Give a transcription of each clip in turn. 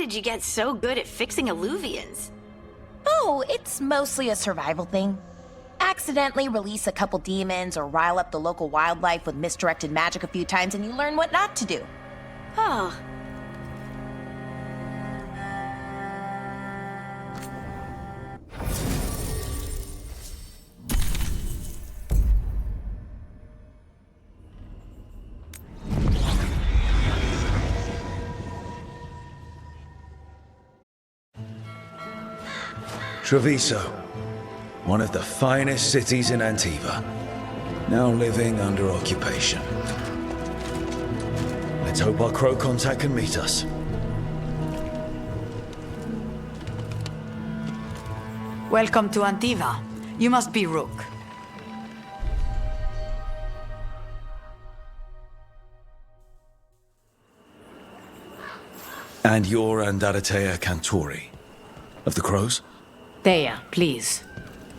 did you get so good at fixing illuvians? Oh, it's mostly a survival thing. Accidentally release a couple demons or rile up the local wildlife with misdirected magic a few times and you learn what not to do. Oh. Treviso, one of the finest cities in Antiva, now living under occupation. Let's hope our crow contact can meet us. Welcome to Antiva. You must be Rook. And you're Andaratea Cantori, of the Crows? Thea, please.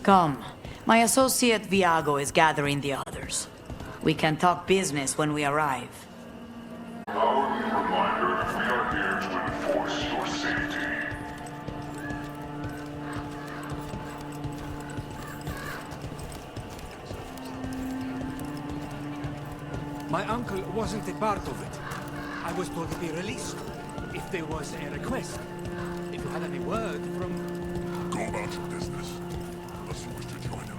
Come. My associate Viago is gathering the others. We can talk business when we arrive. Hourly reminder that we are here to enforce your safety. My uncle wasn't a part of it. I was told to be released, if there was a request. If you had any word from... Go about your business, unless you wish to join him.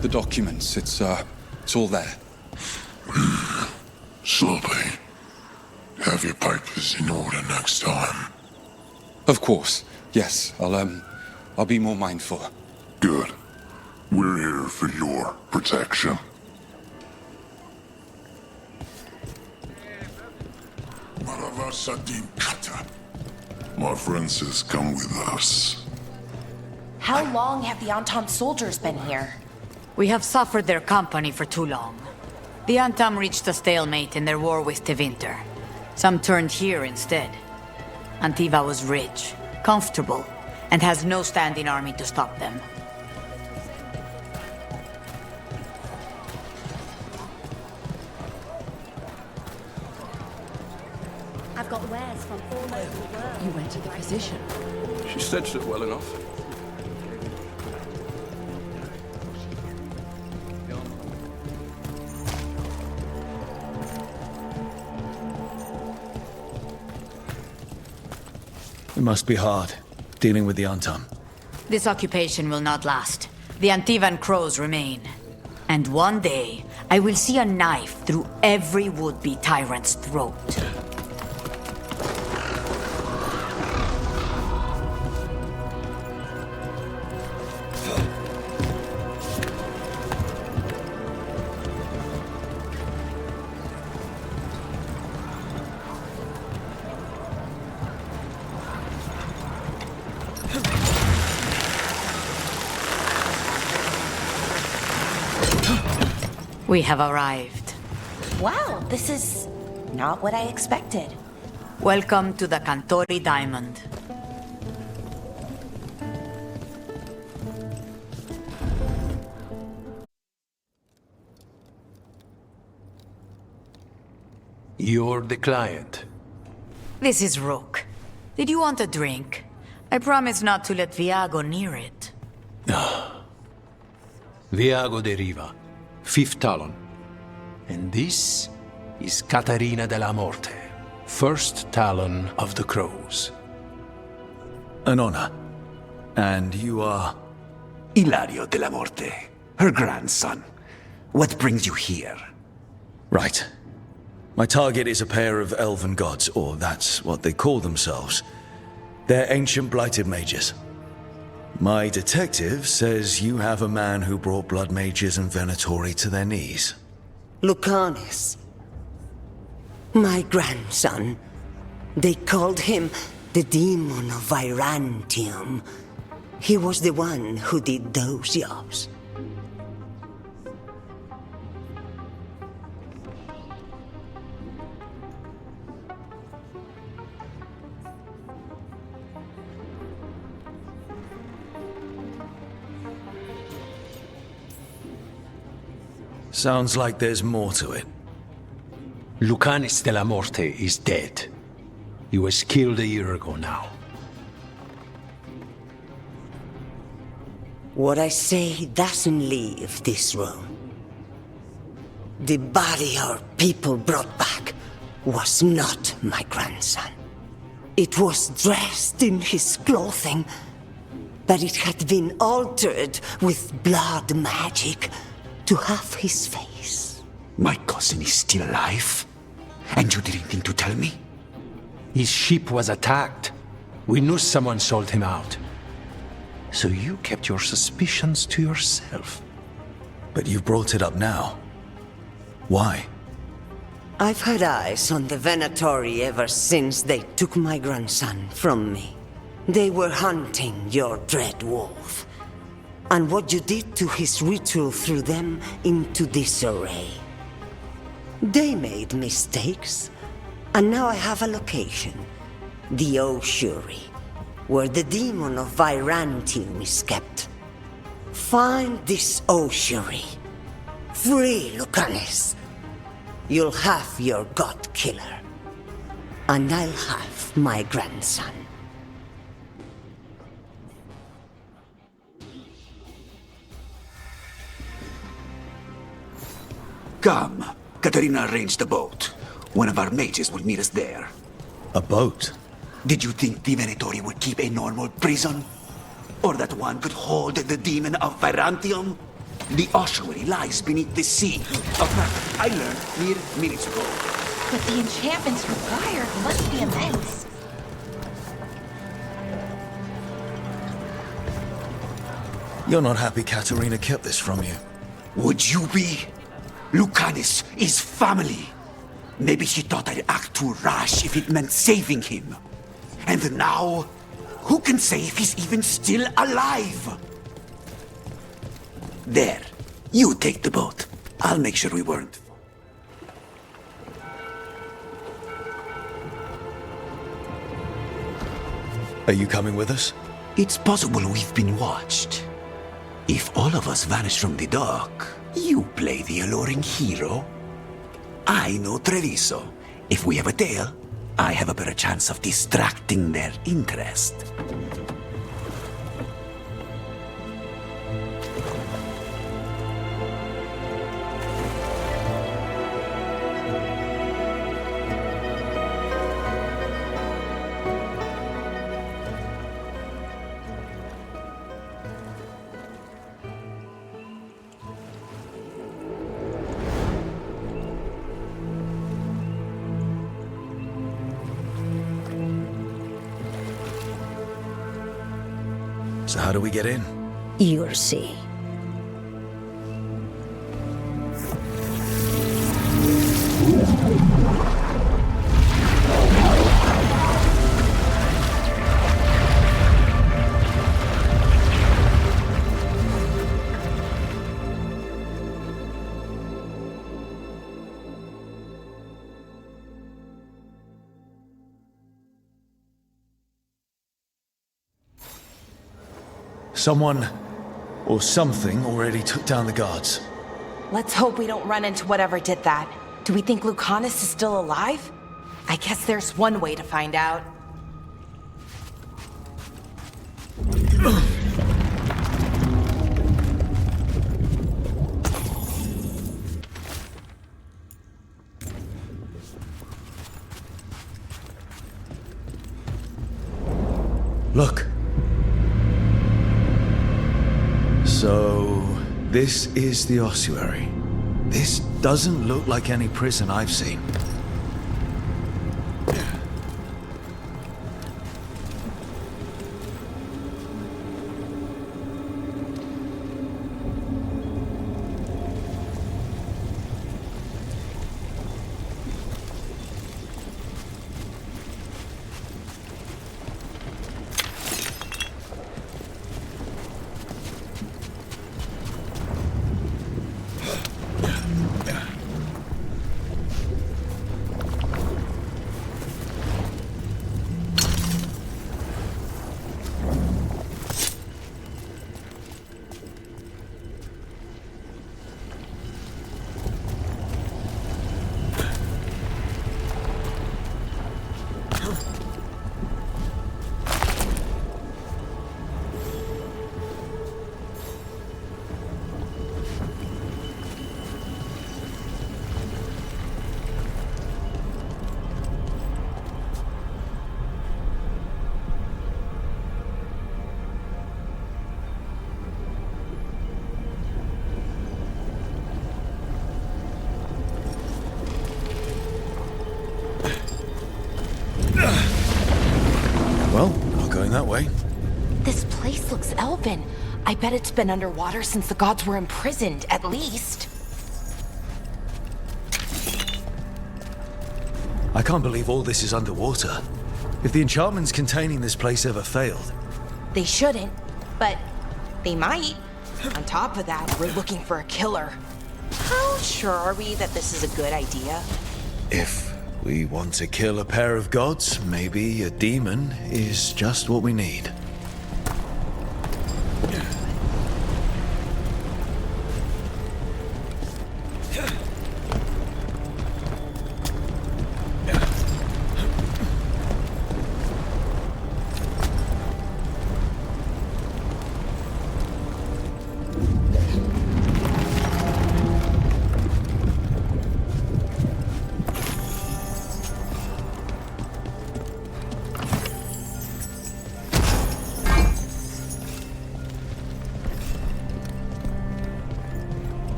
The documents, it's all there. Slowly. Have your papers in order next time. Of course, yes. I'll be more mindful. Good. We're here for your protection. Maravasadim Kata. My friend says come with us. How long have the Antam soldiers been here? We have suffered their company for too long. The Antam reached a stalemate in their war with Tevinter. Some turned here instead. Antiva was rich, comfortable, and has no standing army to stop them. I've got wares from all over the world. You went to the physician. She stitched it well enough. It must be hard, dealing with the Antam. This occupation will not last. The Antivan Crows remain. And one day, I will see a knife through every would-be tyrant's throat. We have arrived. Wow, this is not what I expected. Welcome to the Cantori Diamond. You're the client. This is Rook. Did you want a drink? I promise not to let Viago near it. Viago de Riva, 5th Talon. And this is Catarina della Morte, 1st Talon of the Crows. An honor. And you are? Ilario della Morte, her grandson. What brings you here? Right. My target is a pair of elven gods, or that's what they call themselves. They're ancient blighted mages. My detective says you have a man who brought blood mages and Venatori to their knees. Lucanis. My grandson. They called him the Demon of Vyrantium. He was the one who did those jobs. Sounds like there's more to it. Lucanis de la Morte is dead. He was killed a year ago now. What I say doesn't leave this room. The body our people brought back was not my grandson. It was dressed in his clothing, but it had been altered with blood magic to have his face. My cousin is still alive? And you didn't think to tell me? His ship was attacked. We knew someone sold him out. So you kept your suspicions to yourself. But you've brought it up now. Why? I've had eyes on the Venatori ever since they took my grandson from me. They were hunting your dread wolf. And what you did to his ritual threw them into disarray. They made mistakes, and now I have a location. The ossuary, where the Demon of Vyrantium is kept. Find this ossuary. Free Lucanis. You'll have your god-killer. And I'll have my grandson. Come. Katarina arranged a boat. One of our mages will meet us there. A boat? Did you think the Venatori would keep a normal prison? Or that one could hold the Demon of Vyrantium? The ossuary lies beneath the sea. A fact I learned mere minutes ago. But the enchantments required must be immense. You're not happy Katarina kept this from you. Would you be? Lucanis is family. Maybe she thought I'd act too rash if it meant saving him. And now, who can say if he's even still alive? There. You take the boat. I'll make sure we weren't. Are you coming with us? It's possible we've been watched. If all of us vanish from the dock, you play the alluring hero. I know Treviso. If we have a tail, I have a better chance of distracting their interest. So how do we get in? You'll see. Someone or something already took down the guards. Let's hope we don't run into whatever did that. Do we think Lucanis is still alive? I guess there's one way to find out. Look. So, this is the ossuary. This doesn't look like any prison I've seen. that way. This place looks elven. I bet it's been underwater since the gods were imprisoned, at least. I can't believe all this is underwater. If the enchantments containing this place ever failed... They shouldn't, but they might. On top of that, we're looking for a killer. How sure are we that this is a good idea? If we want to kill a pair of gods, maybe a demon is just what we need.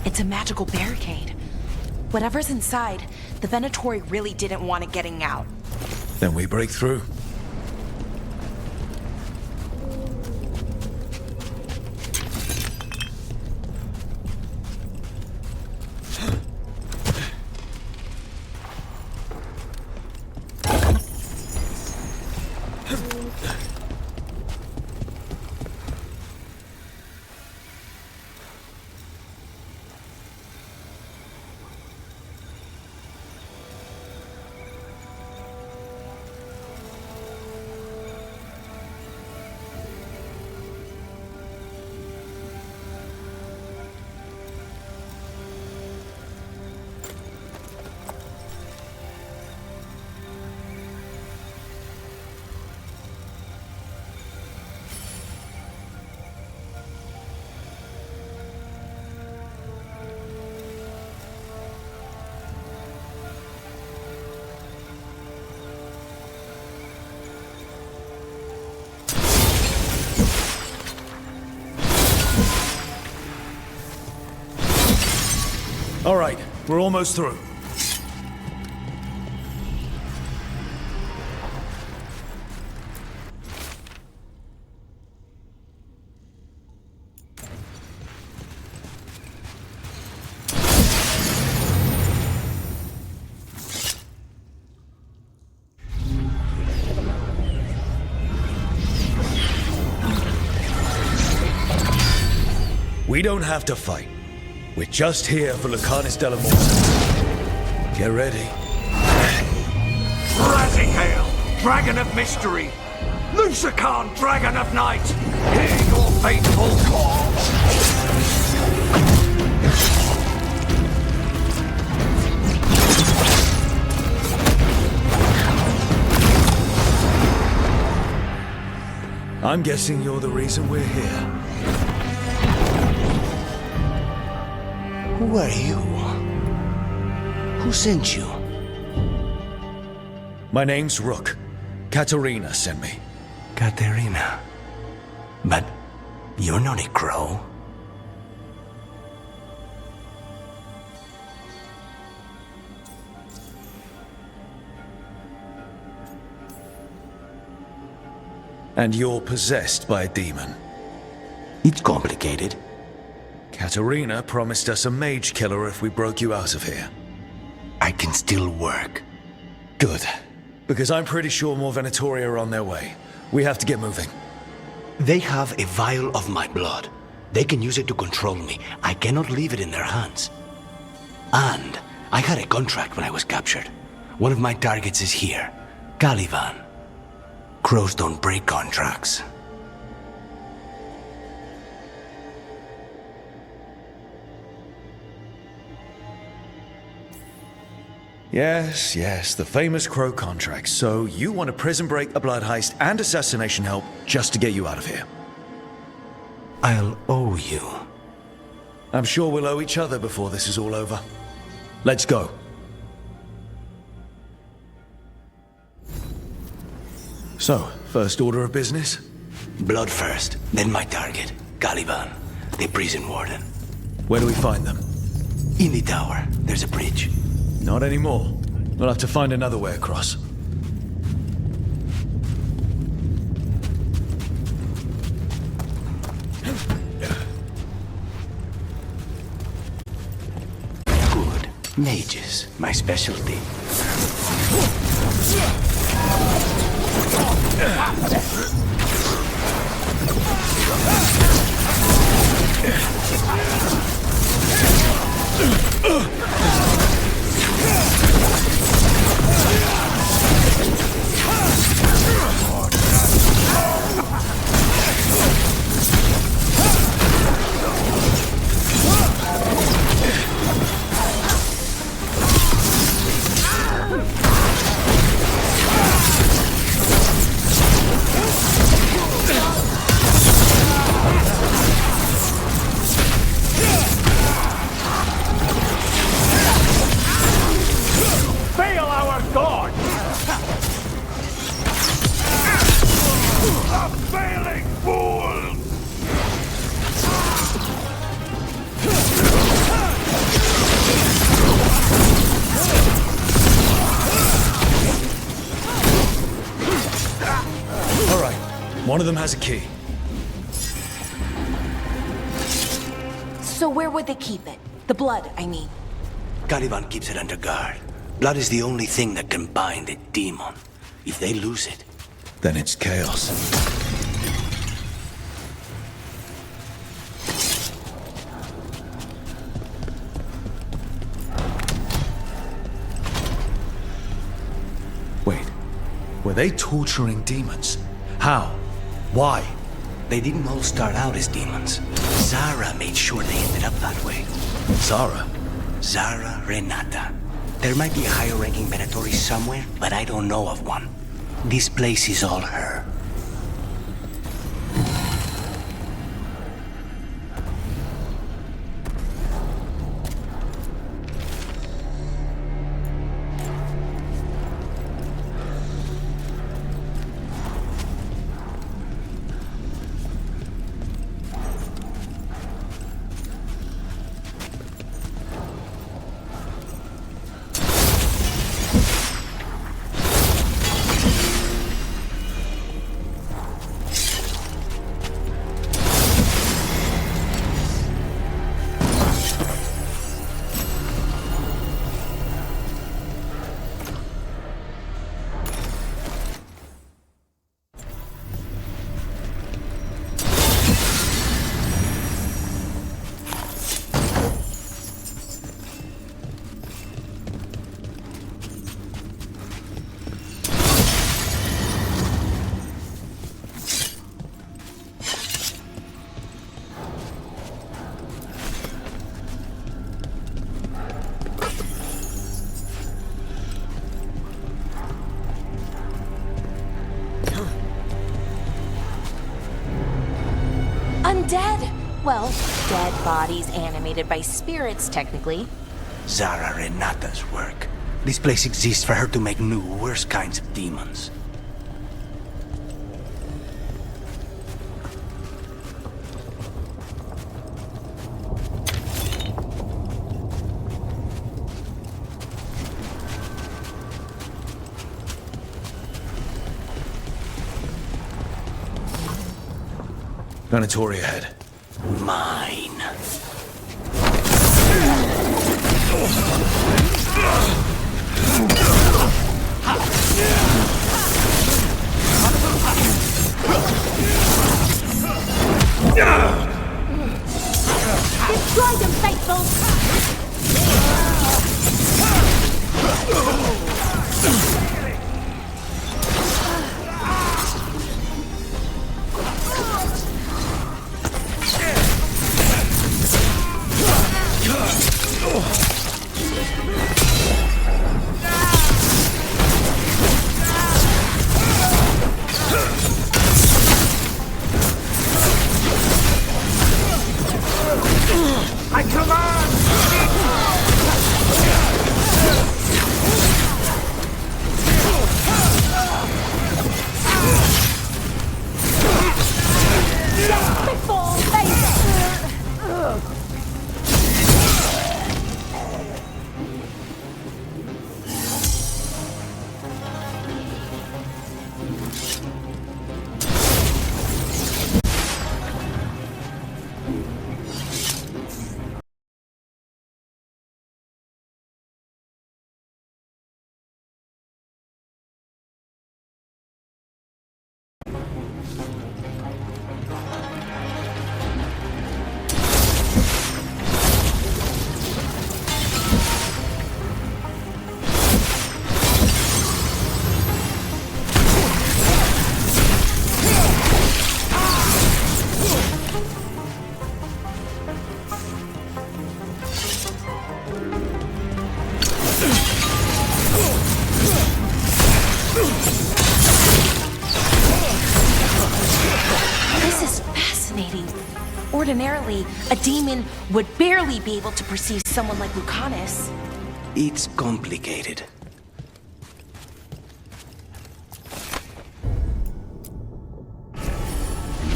It's a magical barricade. Whatever's inside, the Venatori really didn't want it getting out. Then we break through. All right, we're almost through. We don't have to fight. We're just here for Lucanus de la Morte. Get ready. Rising Hail, Dragon of Mystery! Lucican, Dragon of Night! Hear your fateful call! I'm guessing you're the reason we're here. Who are you? Who sent you? My name's Rook. Katerina sent me. Katerina. But you're not a crow. And you're possessed by a demon. It's complicated. Katerina promised us a mage-killer if we broke you out of here. I can still work. Good. Because I'm pretty sure more Venatori are on their way. We have to get moving. They have a vial of my blood. They can use it to control me. I cannot leave it in their hands. And I had a contract when I was captured. One of my targets is here. Caliban. Crows don't break contracts. Yes, the famous Crow contract. So you want a prison break, a blood heist, and assassination help just to get you out of here. I'll owe you. I'm sure we'll owe each other before this is all over. Let's go. So, first order of business? Blood first, then my target. Caliban, the prison warden. Where do we find them? In the tower, there's a bridge. Not anymore. We'll have to find another way across. Good. Mages, my specialty. Fail our god! A failing fool! All right. One of them has a key. So where would they keep it? The blood, I mean. Caliban keeps it under guard. Blood is the only thing that can bind a demon. If they lose it, Then it's chaos. Wait. Were they torturing demons? How? Why? they didn't all start out as demons. Zara made sure they ended up that way. Zara? Zara Renata. There might be a higher-ranking Venatori somewhere, but I don't know of one. This place is all her. Undead? Well, dead bodies animated by spirits, technically. Zara Renata's work. This place exists for her to make new, worse kinds of demons. Venatori ahead. Mine. Destroy them, faithful! Ordinarily, a demon would barely be able to perceive someone like Lucanus. It's complicated.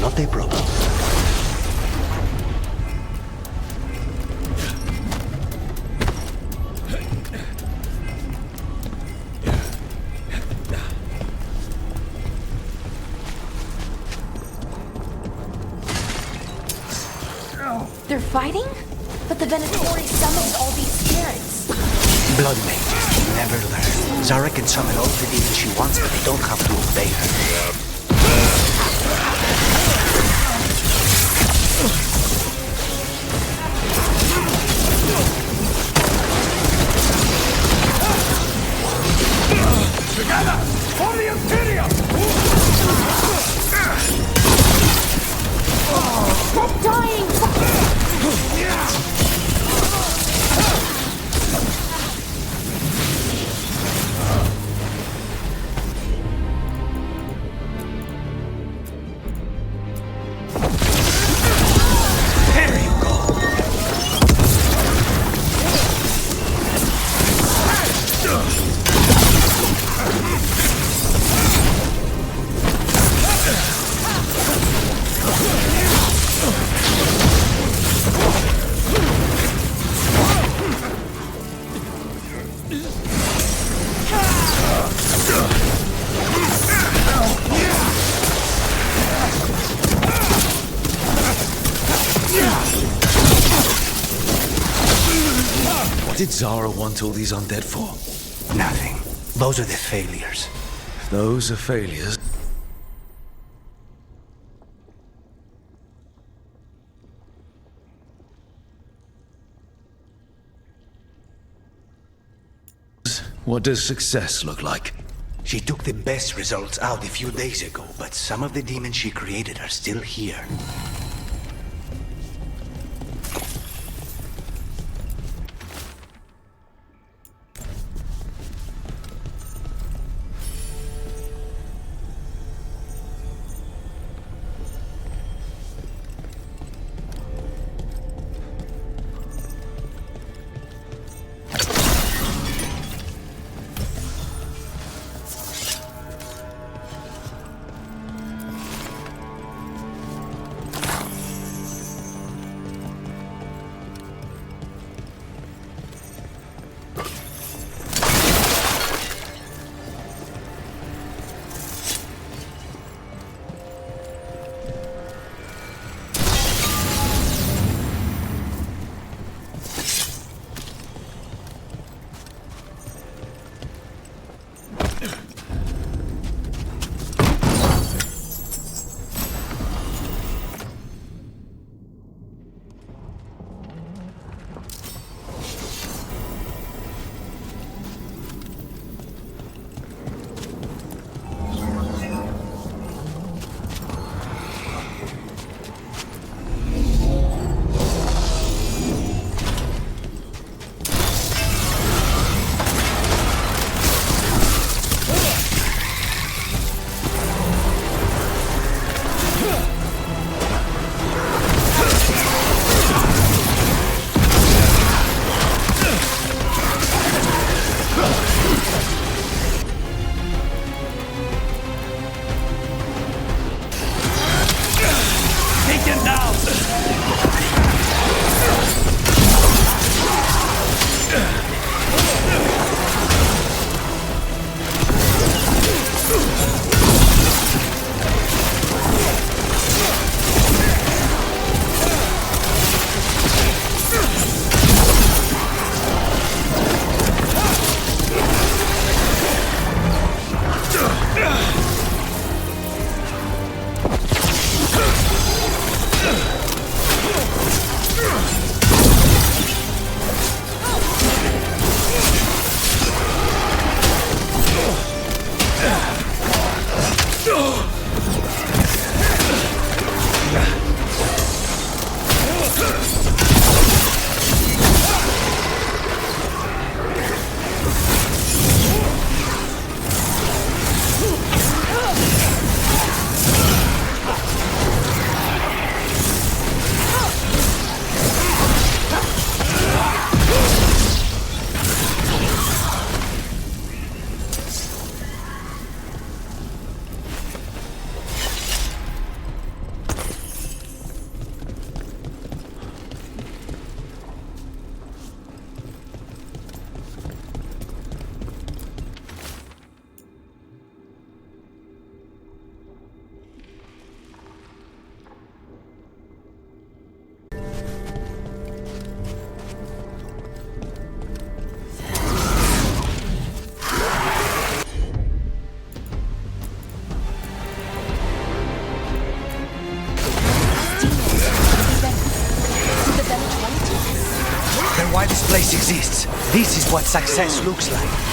Not a problem. They're fighting? But the Venatori summoned all these spirits. Blood mages never learn. Zara can summon all the demons she wants, but they don't have to obey her. Together! For the Imperium! Stop dying! There you go. What did Zara want all these undead for? Nothing. Those are the failures. Those are failures. What does success look like? She took the best results out a few days ago, but some of the demons she created are still here. exists. This is what success looks like.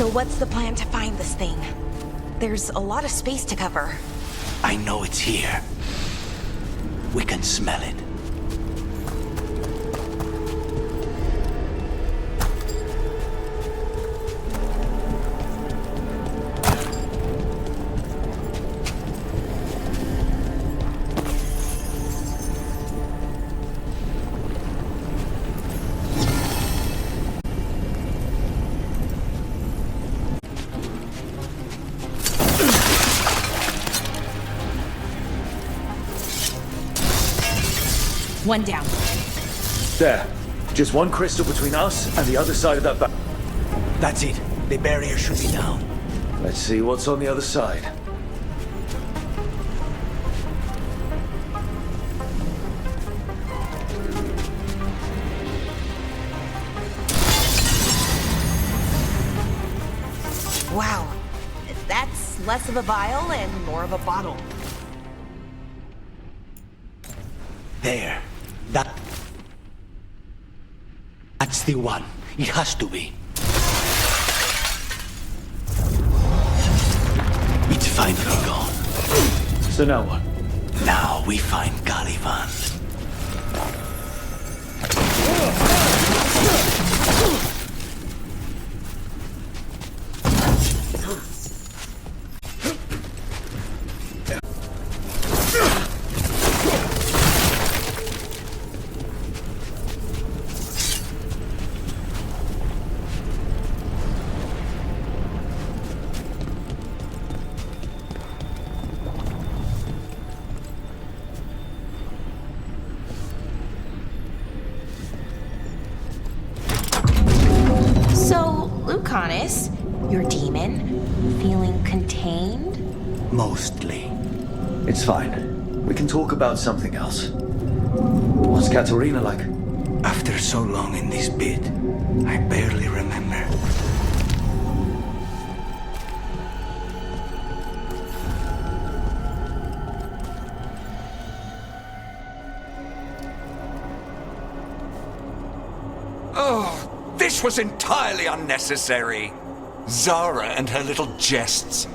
So what's the plan to find this thing? There's a lot of space to cover. I know it's here. We can smell it. One down. There. Just one crystal between us and the other side of that That's it. The barrier should be down. Let's see what's on the other side. Wow. That's less of a vial and more of a bottle. There. That's the one. It has to be. It's finally gone. So now what? Now we find Caliban. Your demon? Feeling contained? Mostly. It's fine. We can talk about something else. What's Katerina like? After so long in this bit, I barely remember. Oh, this was entirely unnecessary. Zara and her little jests.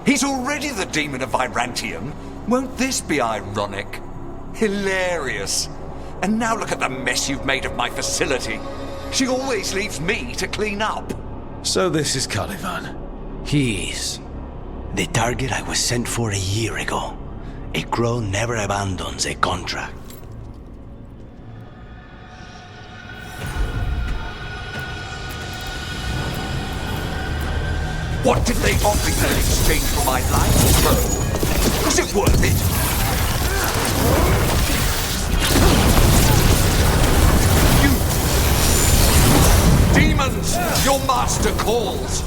He's already the Demon of Vyrantium. Won't this be ironic? Hilarious. And now look at the mess you've made of my facility. She always leaves me to clean up. So this is Caliban. He is. The target I was sent for a year ago. A crow never abandons a contract. What did they offer you in exchange for my life, bro? Was it worth it? You... Demons! Your master calls!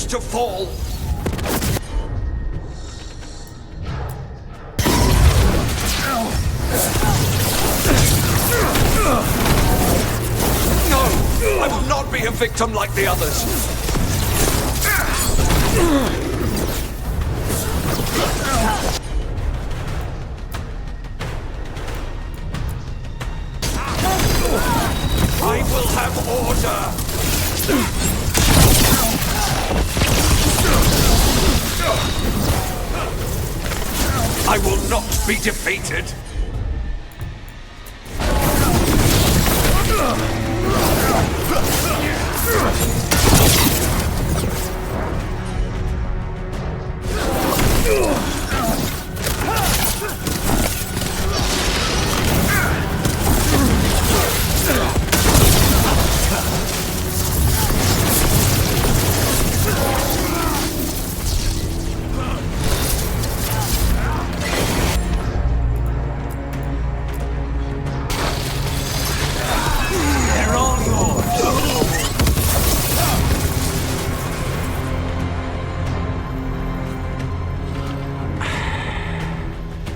To fall. No! I will not be a victim like the others. I will have order. I will not be defeated!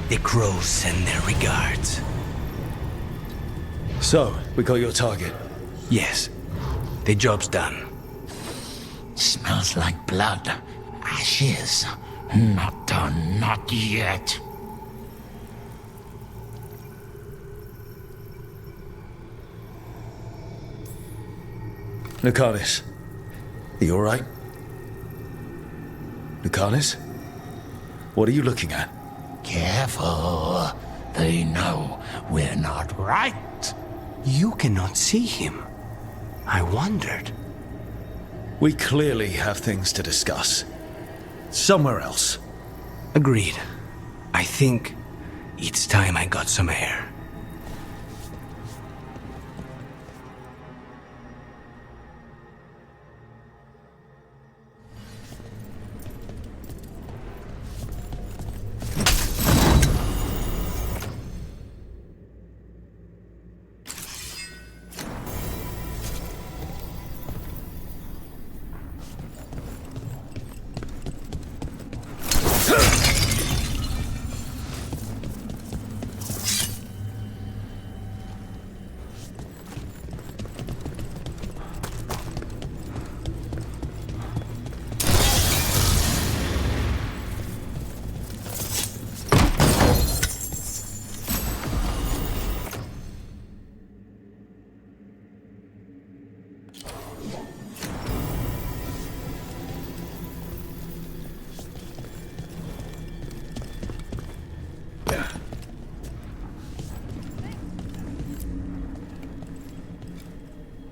The crows send their regards. So, we got your target? Yes. The job's done. Smells like blood. Ashes. Not done, not yet. Lucanus, are you alright? Lucanus? What are you looking at? Careful. They know we're not right. You cannot see him. I wondered. We clearly have things to discuss. Somewhere else. Agreed. I think It's time I got some air.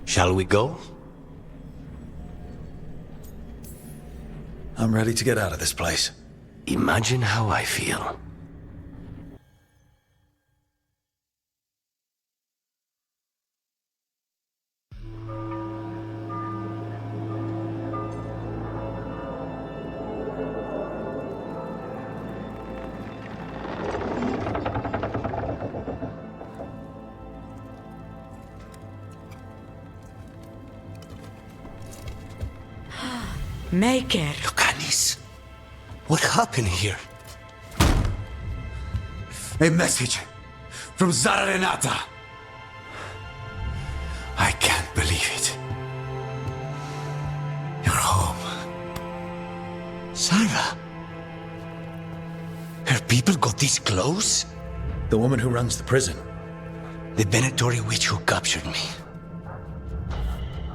Shall we go? I'm ready to get out of this place. Imagine how I feel. Maker. Lucanis, what happened here? A message from Zara Renata. I can't believe it. You're home. Sarah? Her people got this close? The woman who runs the prison. The Venatori witch who captured me.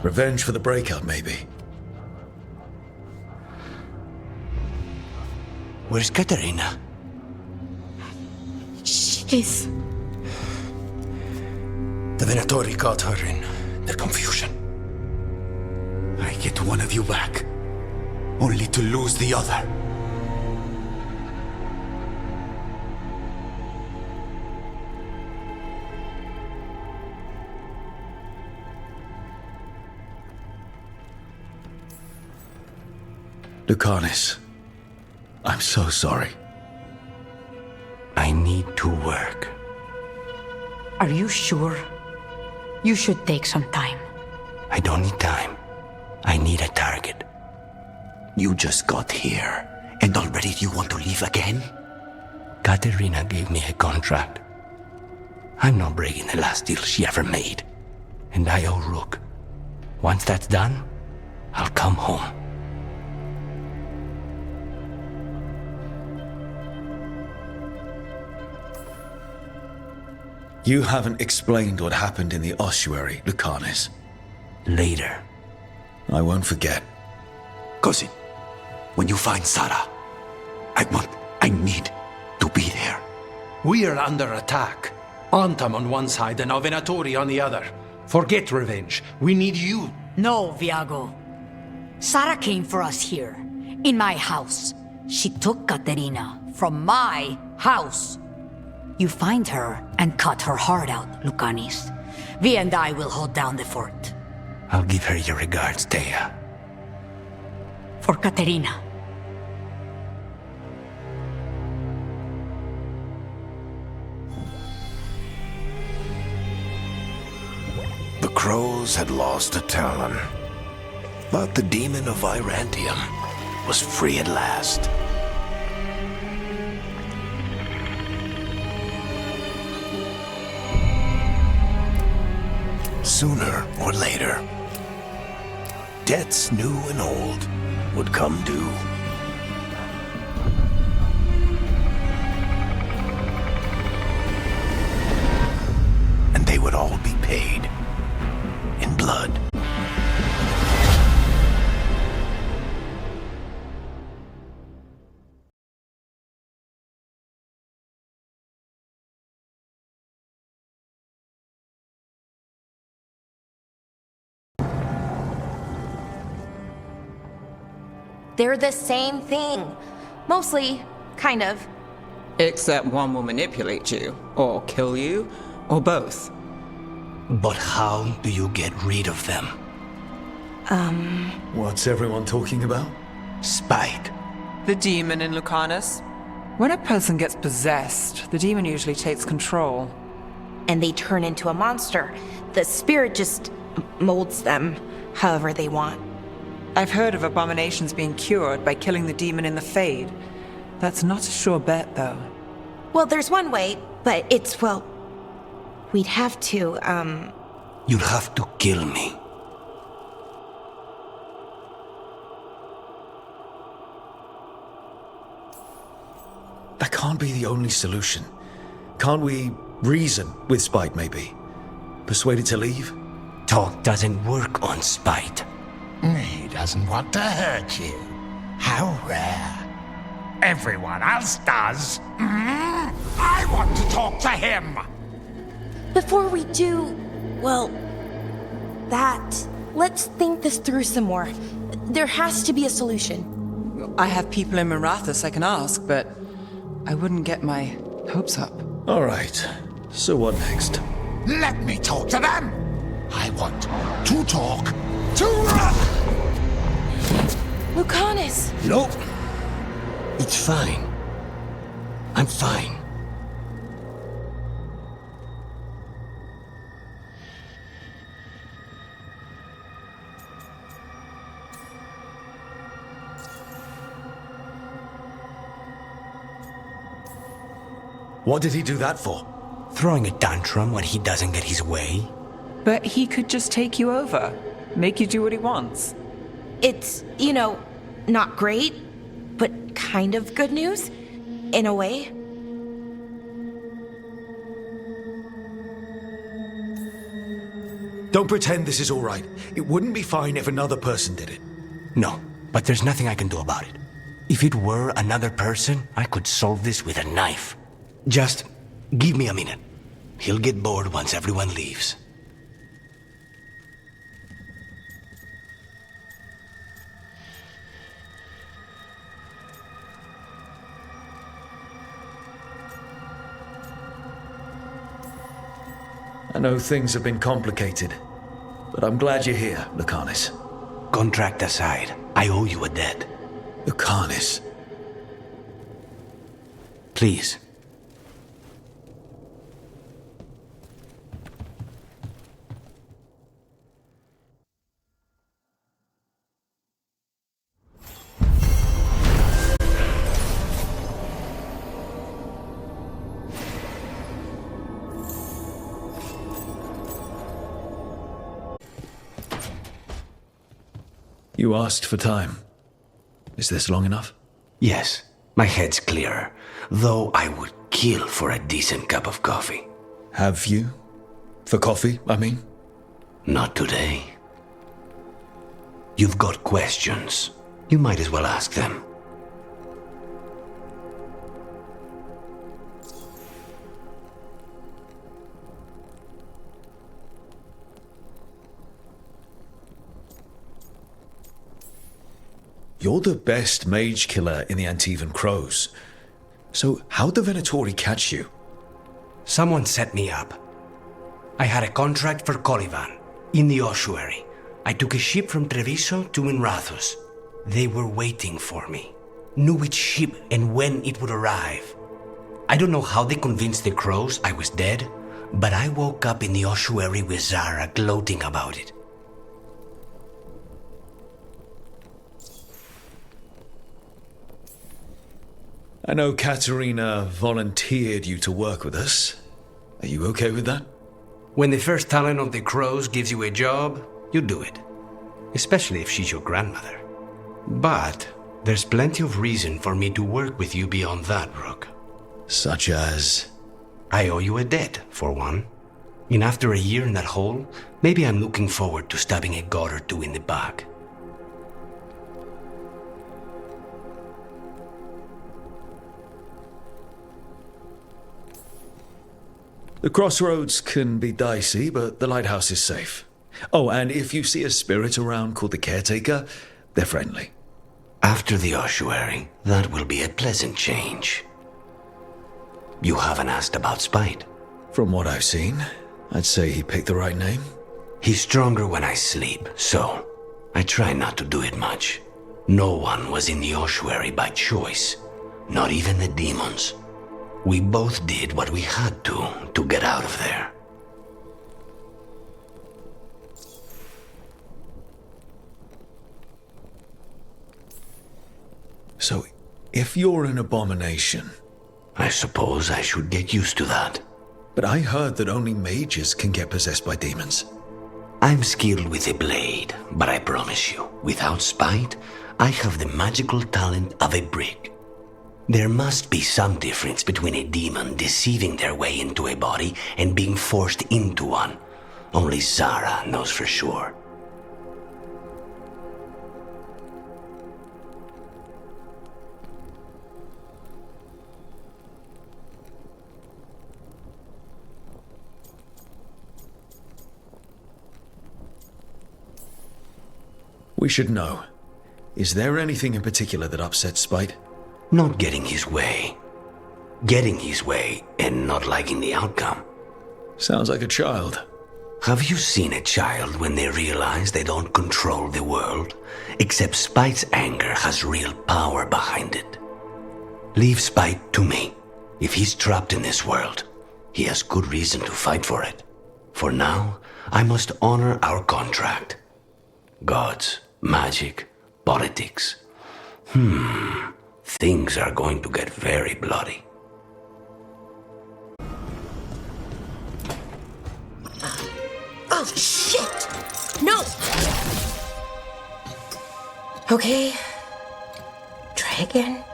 Revenge for the breakout, maybe. Where's Katerina? She's... The Venatori caught her in their confusion. I get one of you back, only to lose the other. Lucanis, I'm so sorry. I need to work. Are you sure? You should take some time. I don't need time. I need a target. You just got here, and already you want to leave again? Katerina gave me a contract. I'm not breaking the last deal she ever made. And I owe Rook. Once that's done, I'll come home. You haven't explained what happened in the ossuary, Lucanis. Later. I won't forget. Cousin, when you find Sarah, I need to be there. We are under attack. Antam on one side and Venatori on the other. Forget revenge. We need you. No, Viago. Sarah came for us here, in my house. She took Katerina from my house. You find her and cut her heart out, Lucanis. Vi and I will hold down the fort. I'll give her your regards, Thea. For Katerina. The Crows had lost a Talon, but the Demon of Vyrantium was free at last. Sooner or later, debts new and old would come due. And they would all be paid in blood. They're the same thing. Mostly, kind of. Except one will manipulate you, or kill you, or both. But how do you get rid of them? What's everyone talking about? Spite. The demon in Lucanus. When a person gets possessed, the demon usually takes control. And they turn into a monster. The spirit just molds them however they want. I've heard of abominations being cured by killing the demon in the Fade. That's not a sure bet, though. Well, there's one way, but it's, well, we'd have to, You'll have to kill me. That can't be the only solution. Can't we reason with Spite, maybe? Persuade it to leave? Talk doesn't work on Spite. He doesn't want to hurt you. How rare. Everyone else does. I want to talk to him. before we do, well, that, let's think this through some more. There has to be a solution. I have people in Marathas I can ask, but I wouldn't get my hopes up. All right. So what next? Let me talk to them. I want to talk to Lucanus! Nope. It's fine. I'm fine. What did he do that for? Throwing a tantrum when he doesn't get his way. But he could just take you over, make you do what he wants. It's, you know, not great, but kind of good news, in a way. Don't pretend this is all right. It wouldn't be fine if another person did it. No, but there's nothing I can do about it. If it were another person, I could solve this with a knife. Just give me a minute. He'll get bored once everyone leaves. I know things have been complicated, but I'm glad you're here, Lucanus. Contract aside, I owe you a debt. Lucanus. Please. You asked for time. Is this long enough? Yes, my head's clearer, though I would kill for a decent cup of coffee. Have you? For coffee, I mean? Not today. You've got questions. You might as well ask them. You're the best mage-killer in the Antivan Crows. So how'd the Venatori catch you? Someone set me up. I had a contract for Colivan, in the ossuary. I took a ship from Treviso to Minrathus. They were waiting for me. Knew which ship and when it would arrive. I don't know how they convinced the Crows I was dead, but I woke up in the ossuary with Zara gloating about it. I know Katerina volunteered you to work with us. Are you okay with that? When the first talent of the Crows gives you a job, you do it. Especially if she's your grandmother. But there's plenty of reason for me to work with you beyond that, Rook. Such as? I owe you a debt, for one. And after a year in that hole, maybe I'm looking forward to stabbing a god or two in the back. The crossroads can be dicey, but the lighthouse is safe. Oh, and if you see a spirit around called the Caretaker, they're friendly. After the ossuary, that will be a pleasant change. You haven't asked about Spite. From what I've seen, I'd say he picked the right name. He's stronger when I sleep, so I try not to do it much. No one was in the ossuary by choice, not even the demons. We both did what we had to get out of there. So, if you're an abomination... I suppose I should get used to that. But I heard that only mages can get possessed by demons. I'm skilled with a blade, but I promise you, without Spite, I have the magical talent of a brick. There must be some difference between a demon deceiving their way into a body and being forced into one. Only Zara knows for sure. We should know. Is there anything in particular that upsets Spite? Not getting his way. Getting his way and not liking the outcome. Sounds like a child. Have you seen a child when they realize they don't control the world? Except Spite's anger has real power behind it. Leave Spite to me. If he's trapped in this world, he has good reason to fight for it. For now, I must honor our contract. Gods, magic, politics. Things are going to get very bloody. Oh, shit! No! Okay. Try again.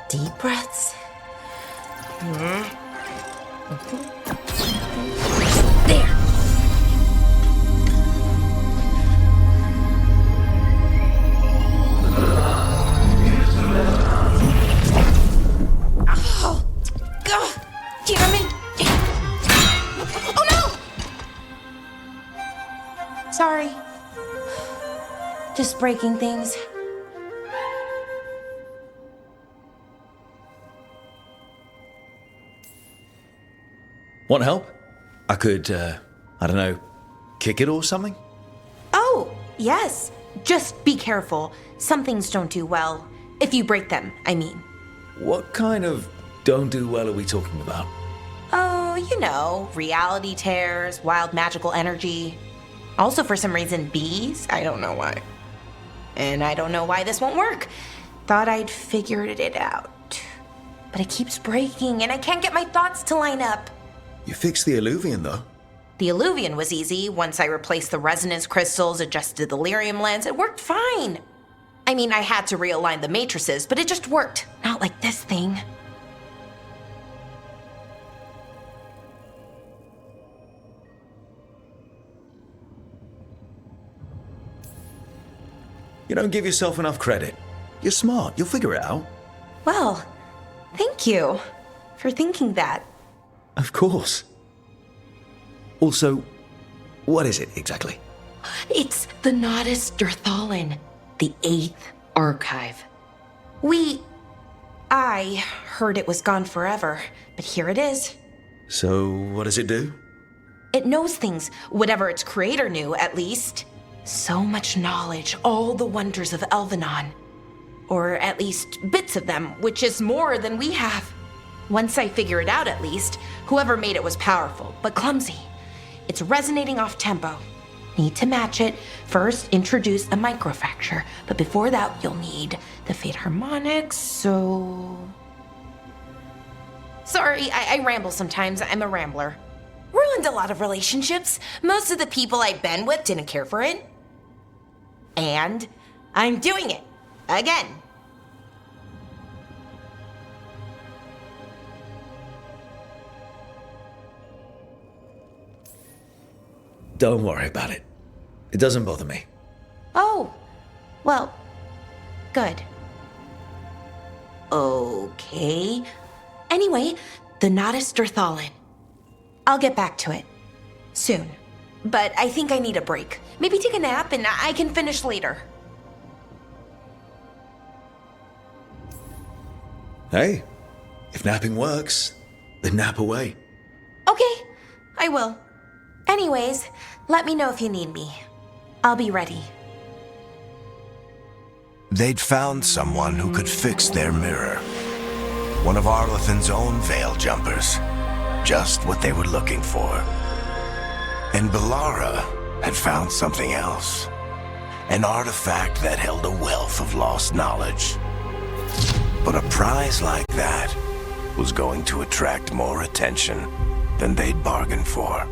Deep breaths. There. Oh, God, damn it! Oh no! Sorry. Just breaking things. Want help? I could, I don't know, kick it or something? Oh, yes. Just be careful. Some things don't do well. If you break them, I mean. What kind of don't do well are we talking about? Oh, you know, reality tears, wild magical energy. Also, for some reason, bees. I don't know why. And I don't know why this won't work. Thought I'd figured it out. But it keeps breaking, and I can't get my thoughts to line up. You fixed the eluvian, though. The eluvian was easy. Once I replaced the resonance crystals, adjusted the lyrium lens, it worked fine. I mean, I had to realign the matrices, but it just worked. Not like this thing. You don't give yourself enough credit. You're smart. You'll figure it out. Well, thank you for thinking that. Of course. Also, what is it exactly? It's the Nodus Dirthalin, the 8th archive. I heard it was gone forever, but here it is. So, what does it do? It knows things, whatever its creator knew, at least. So much knowledge, all the wonders of Elvenon. Or at least bits of them, which is more than we have. Once I figure it out, at least, whoever made it was powerful, but clumsy. It's resonating off tempo. Need to match it. First, introduce a microfracture, but before that, you'll need the Fate harmonics, so... Sorry, I ramble sometimes. I'm a rambler. Ruined a lot of relationships. Most of the people I've been with didn't care for it. And I'm doing it. Again. Don't worry about it. It doesn't bother me. Oh, well, good. Okay. Anyway, the Nodus Dirthalin. I'll get back to it. Soon. But I think I need a break. Maybe take a nap and I can finish later. Hey, if napping works, Then nap away. Okay, I will. Anyways, let me know if you need me. I'll be ready. They'd found someone who could fix their mirror. One of Arlathan's own veil jumpers. Just what they were looking for. And Bellara had found something else. An artifact that held a wealth of lost knowledge. But a prize like that was going to attract more attention than they'd bargained for.